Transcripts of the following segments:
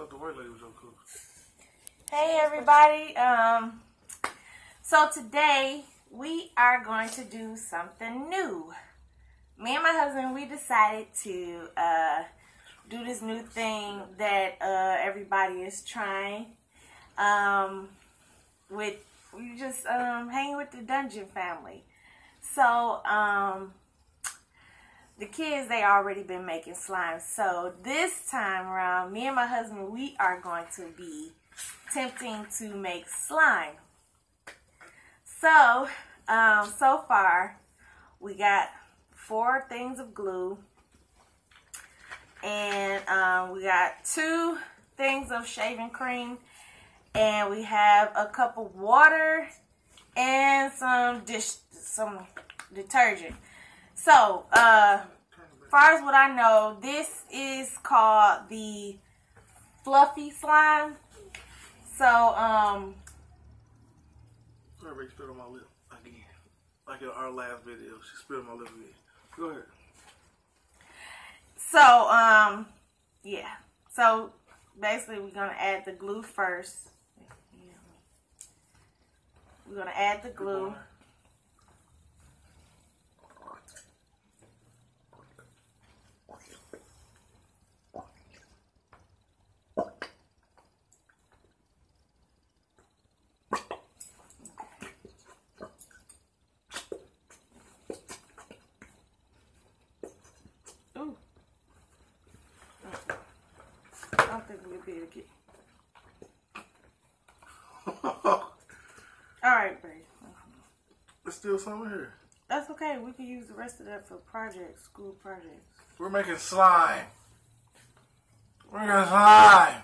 thought the white lady was gonna cook. Hey everybody. So today we are going to do something new. Me and my husband, we decided to do this new thing that everybody is trying. We just hanging with the Dungeon family. So the kids, they already been making slime. So this time around, me and my husband, we are going to be attempting to make slime. So so far we got 4 things of glue, and we got 2 things of shaving cream, and we have a cup of water and some detergent. So far as what I know, this is called the fluffy slime. So Sorry, spit on my lip again. Like in our last video, she spit on my lip again. Go ahead. So yeah. So basically we're gonna add the glue first. We're gonna add the glue. Ooh. I don't think we'll be able to get. Alright, babe. There's still some in here. That's okay. We can use the rest of that for projects, school projects. We're making slime. We're making slime.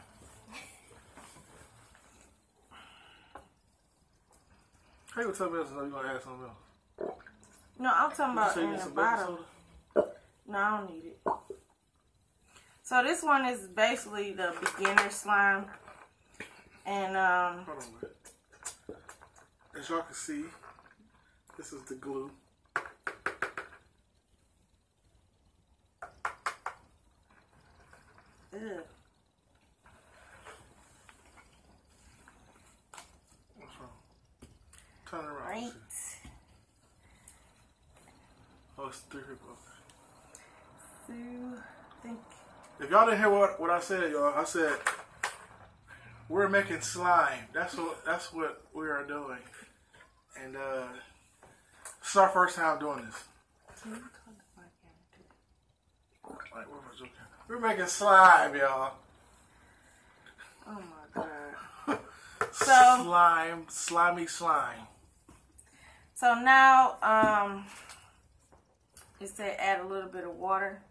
How you gonna tell me else? You're gonna add something else? No, I'm talking about in the bottom. No, I don't need it. So this one is basically the beginner slime. And Hold on, man. As y'all can see, this is the glue. Ugh. What's wrong? Turn it around. Right. Oh, it's 3 people. So, think. If y'all didn't hear what I said, y'all, I said we're making slime. That's what we are doing, and it's our first time doing this. Like, we're making slime, y'all. Oh my god. So slime, slimy slime. So now it said add a little bit of water.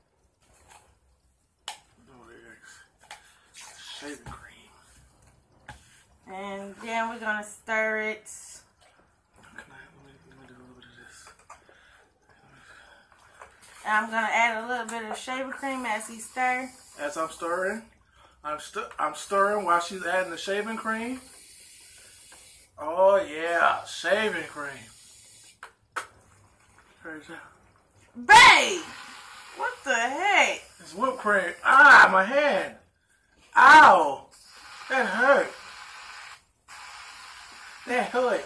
Shaving cream. And then we're gonna stir it. Let me do a little bit of this. And I'm gonna add a little bit of shaving cream as he stirs. As I'm stirring, I'm stirring while she's adding the shaving cream. Oh yeah, shaving cream. Babe, what the heck? It's whipped cream. Ah, my hand. Ow! That hurt. That hurt.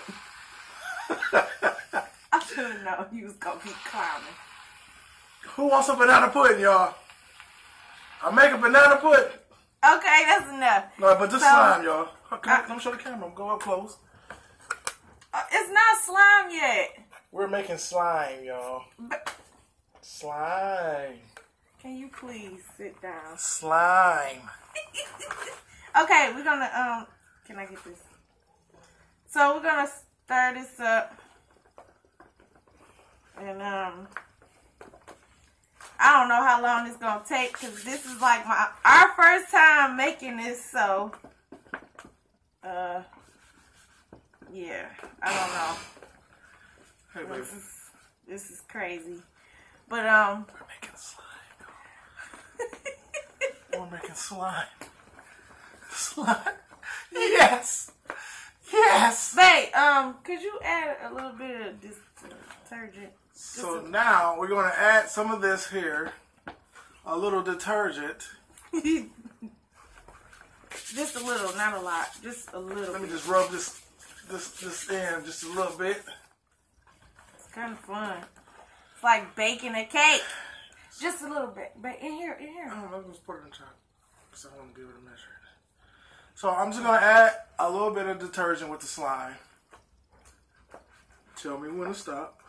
I should have known you was gonna be clowning. Who wants some banana pudding, y'all? I'm making banana pudding. Okay, that's enough. No, but this slime, y'all. Let me show the camera. I'm going up close. It's not slime yet. We're making slime, y'all. Slime. Can you please sit down? Slime. Okay, we're gonna can I get this? So we're gonna stir this up, and I don't know how long it's gonna take because this is like our first time making this. So yeah, I don't know. Hey, baby. This is crazy, but we're making slime. We're making slime. Slime. Yes. Yes. Babe, could you add a little bit of this detergent? So now we're going to add some of this here, a little detergent. Just a little, not a lot. Just a little. Let me just rub this in just a little bit. It's kind of fun. It's like baking a cake. Just a little bit. But in here. I'm just put it in top because I want to be able to measure it. So I'm just going to add a little bit of detergent with the slime. Tell me when to stop.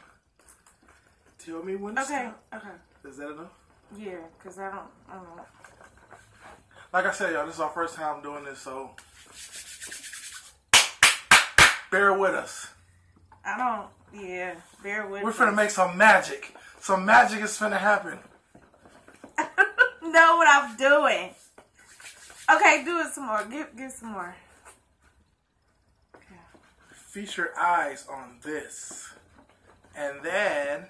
Tell me when to stop. Okay. Is that enough? Yeah, because I don't know. Like I said, y'all, this is our first time doing this, so bear with us. Bear with us. We're finna make some magic. Some magic is finna happen. I don't know what I'm doing. Okay, do it some more. Give some more. Okay. Feast your eyes on this. And then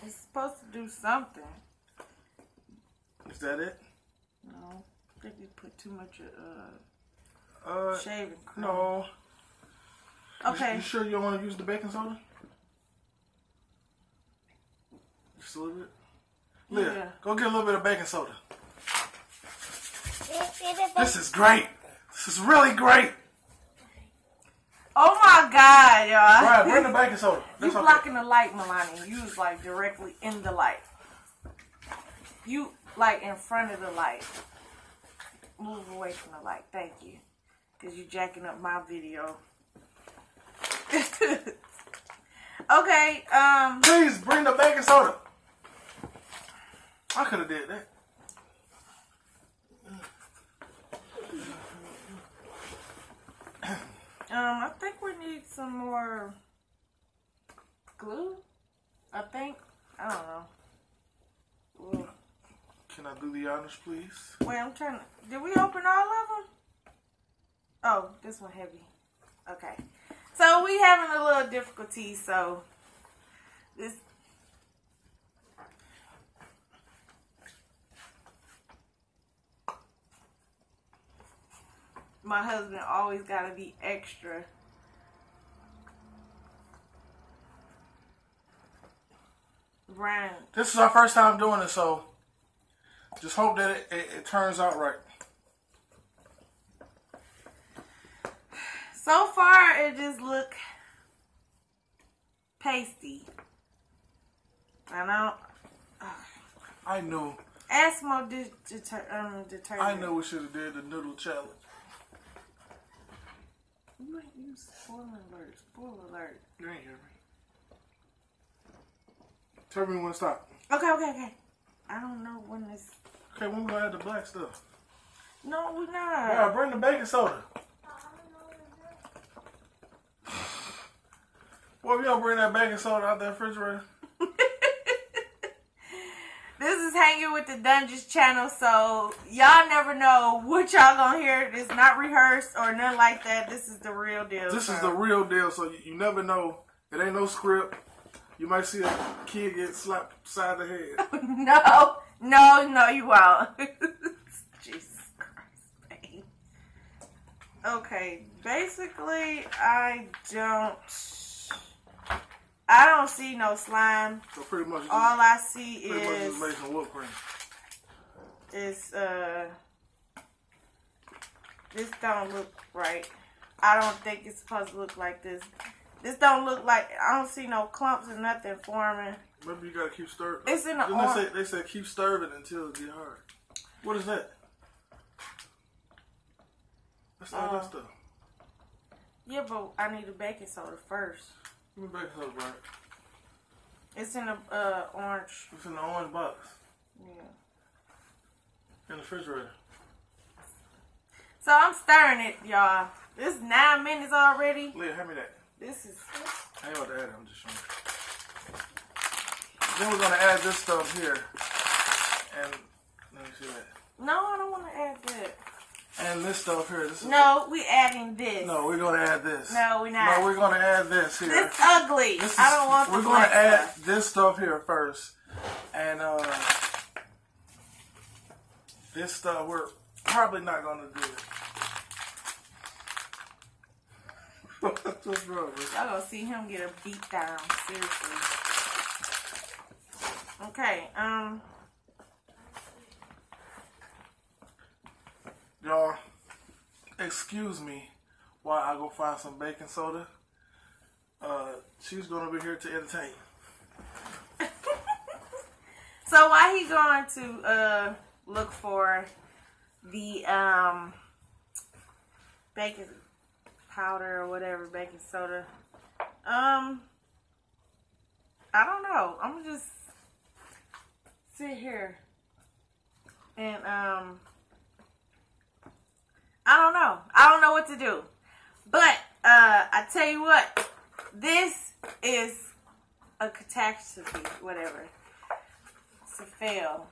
it's supposed to do something. Is that it? No. I think you put too much shaving cream. No. Okay. You sure you don't want to use the baking soda? Just a little bit? Leah, go get a little bit of baking soda. This is great. This is really great. Oh my God, y'all. Right, bring the baking soda. You blocking the light, Milani. You was like directly in the light. You like in front of the light. Move away from the light. Thank you. Because you jacking up my video. Okay, please bring the baking soda. I could have did that. I think we need some more glue. I think. I don't know. Ooh. Can I do the honors, please? Wait, I'm trying to... Did we open all of them? Oh, this one heavy. Okay. So we having a little difficulty, so this... My husband always got to be extra. Right. This is our first time doing it, so just hope that it turns out right. So far, it just look pasty. I knew. Add some more detergent. I know we should have did the noodle challenge. You ain't use spoiler alert. Spoiler alert. You ain't hear me. Tell me when to stop. Okay. I don't know when this... Okay, when we gonna add the black stuff? No, we're not. Yeah, bring the baking soda. Boy, if y'all bring that baking soda out the refrigerator. This is Hanging with the Dudgeons channel, so y'all never know what y'all gonna hear. It's not rehearsed or nothing like that. This is the real deal. This is the real deal, so you never know. It ain't no script. You might see a kid get slapped upside the head. No, you won't. Jesus Christ, babe. Okay, basically, I don't see no slime. So pretty much, all I see is just make some whipped cream. This don't look right. I don't think it's supposed to look like this. This don't look like, I don't see no clumps or nothing forming. Maybe you gotta keep stirring. It's in the They say keep stirring until it get hard. What is that? That's all that stuff. Yeah, but I need a baking soda first. Give me baking soda, bro. It's in the orange. It's in the orange box. Yeah. In the refrigerator. So I'm stirring it, y'all. This is 9 minutes already. Leah, hand me that. This is... I ain't about to add it, I'm just showing you. Then we're gonna add this stuff here. And let me see that. No, I don't want to add that. And this stuff here. No, we adding this. No, we're gonna add this. No, we're not. No, we're gonna add this here. This ugly. I don't want the We're gonna add this stuff here first. And this stuff we're probably not gonna do it. What's wrong with y'all gonna see him get a beat down. Seriously. Okay, Y'all, excuse me while I go find some baking soda. She's gonna be here to entertain. So while he going to look for the baking powder or whatever, baking soda, I don't know. I'm gonna just sit here and I don't know. I don't know what to do. But I tell you what, this is a catastrophe, whatever. It's a fail.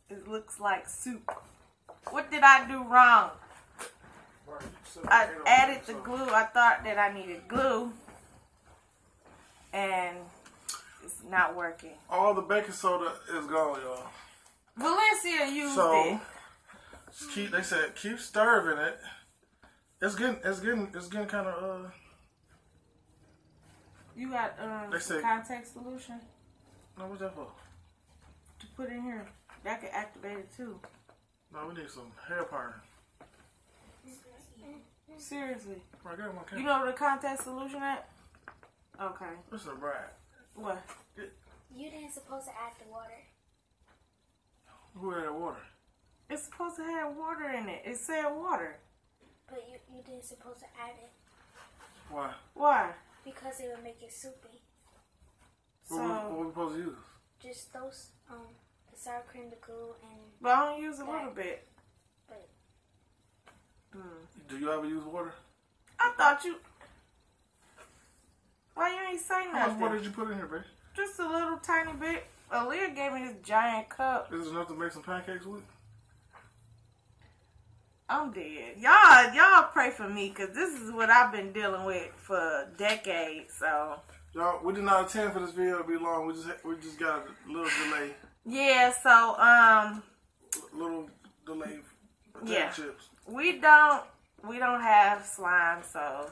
It looks like soup. What did I do wrong? I added the glue. I thought that I needed glue. And it's not working. All the baking soda is gone, y'all. Valencia used it. They said keep stirring it. It's getting kind of You got they said, contact solution no, what's that for? to put in here. That could activate it too. No, we need some hair partner. Seriously. Right there, my camera. You know where the contact solution at? Okay. Listen, Brad. What? You didn't supposed to add the water. Who added water? It's supposed to have water in it. It said water. But you didn't supposed to add it. Why? Why? Because it would make it soupy. What we supposed to use? Just those, the sour cream, the glue, and... But I only use a little bit. But... Do you ever use water? I thought you... Why you ain't say nothing? How much water did you put in here, babe? Just a little tiny bit. Aaliyah gave me this giant cup. Is this enough to make some pancakes with? I'm dead. Y'all pray for me, because this is what I've been dealing with for decades, so... Y'all, we did not intend for this video to be long. We just got a little delay. Yeah, so, Little delay. Yeah. Chips. We don't have slime, so...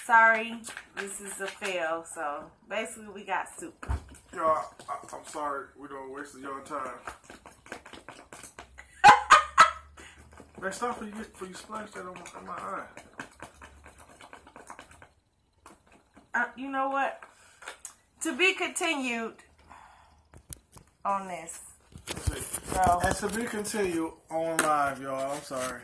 Sorry, this is a fail, so... Basically, we got soup. Y'all, I'm sorry. We don't waste your time. Man, stop before you splash that on my eye. You know what? To be continued on this. Let's see. So. And to be continued on live, y'all. I'm sorry.